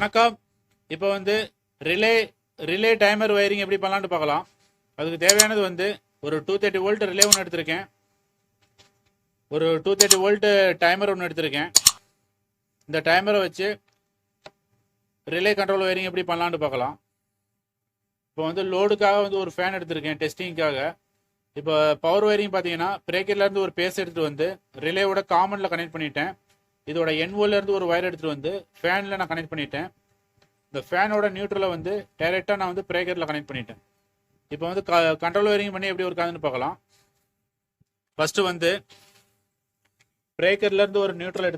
வணக்கம். இப்போ வந்து ரிலே ரிலே டைமர் வயரிங் எப்படி பண்ணலான்னு பார்க்கலாம். அதுக்கு தேவையானது வந்து ஒரு 230 வோல்ட் ரிலே ஒன்று எடுத்திருக்கேன், ஒரு 230 வோல்ட் டைமர் ஒன்று எடுத்திருக்கேன். இந்த டைமரை வச்சு ரிலே கண்ட்ரோல் வயரிங் எப்படி பண்ணலான்னு பார்க்கலாம். இப்போ வந்து லோடுக்காக வந்து ஒரு ஃபேன் எடுத்திருக்கேன் டெஸ்டிங்காக. இப்போ பவர் வயரிங் பார்த்தீங்கன்னா பிரேக்கர்லேருந்து ஒரு பேஸ் எடுத்துகிட்டு வந்து ரிலேவோட காமனில் கனெக்ட் பண்ணிட்டேன். இதோட என்ஓலேருந்து ஒரு ஒயர் எடுத்துகிட்டு வந்து ஃபேனில் நான் கனெக்ட் பண்ணிட்டேன். இந்த ஃபேனோட நியூட்ரலை வந்து டைரெக்டாக நான் வந்து பிரேக்கரில் கனெக்ட் பண்ணிட்டேன். இப்போ வந்து கண்ட்ரோல் வயரிங் பண்ணி எப்படி இருக்காதுன்னு பார்க்கலாம். ஃபஸ்ட்டு வந்து பிரேக்கர்லேருந்து ஒரு நியூட்ரல்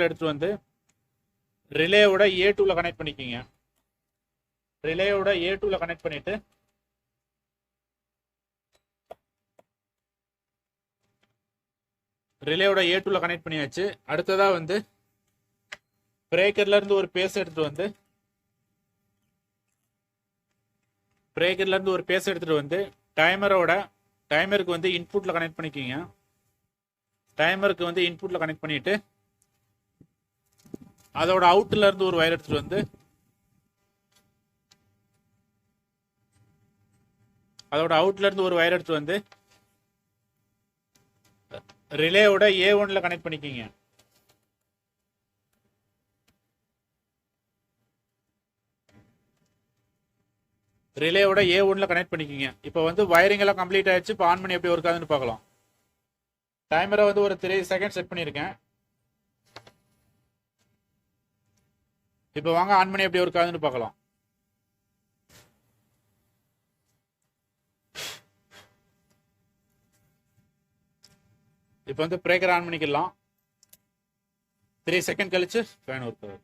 எடுத்துகிட்டு வந்து ரிலேவோட A2ல கனெக்ட் பண்ணிக்கிங்க. ரிலேவோட A2ல கனெக்ட் பண்ணிட்டு ரிலேவோட A2ல கனெக்ட் பண்ணியாச்சு. அடுத்ததாக வந்து பிரேக்கர்லேருந்து ஒரு பேஸ் எடுத்துகிட்டு வந்து டைமருக்கு வந்து இன்புட்டில் கனெக்ட் பண்ணிக்கிங்க. டைமருக்கு வந்து இன்புட்டில் கனெக்ட் பண்ணிவிட்டு அதோட அவுட்லேருந்து ஒரு வயர் எடுத்துகிட்டு வந்து ரிலேவோட A1ல கனெக்ட் பண்ணிக்கிங்க. ரிலேவோட A1ல கனெக்ட் பண்ணிக்கிங்க. இப்போ வந்து வயரிங் எல்லாம் கம்ப்ளீட் ஆயிடுச்சு. இப்போ ஆன் பண்ணி எப்படி ஒர்க் ஆகுதுன்னு பார்க்கலாம். டைமரை வந்து ஒரு 3 செகண்ட் செட் பண்ணியிருக்கேன். இப்போ வாங்க ஆன் பண்ணி எப்படி ஒர்க் ஆகுதுன்னு பார்க்கலாம். இப்போ வந்து பிரேக்கர் ஆன் பண்ணிக்கலாம். 3 செகண்ட் கழிச்சு ஃபேன் ஒர்க் ஆகுது.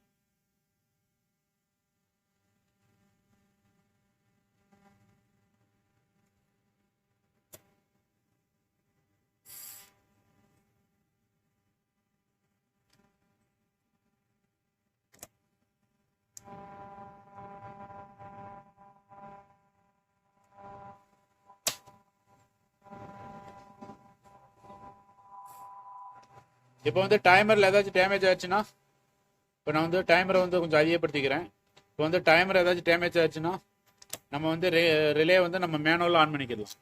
இப்போ வந்து டைமரில் ஏதாச்சும் டேமேஜ் ஆச்சுன்னா, இப்போ நான் வந்து டைமரை வந்து கொஞ்சம் அதிகப்படுத்திக்கிறேன். இப்போ வந்து டைமர் ஏதாச்சும் டேமேஜ் ஆச்சுன்னா நம்ம வந்து ரிலே வந்து நம்ம மேனுவலில் ஆன் பண்ணிக்கலாம்.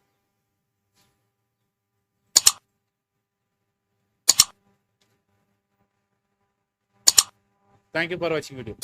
தேங்க்யூ ஃபார் வாட்சிங் வீடியோ.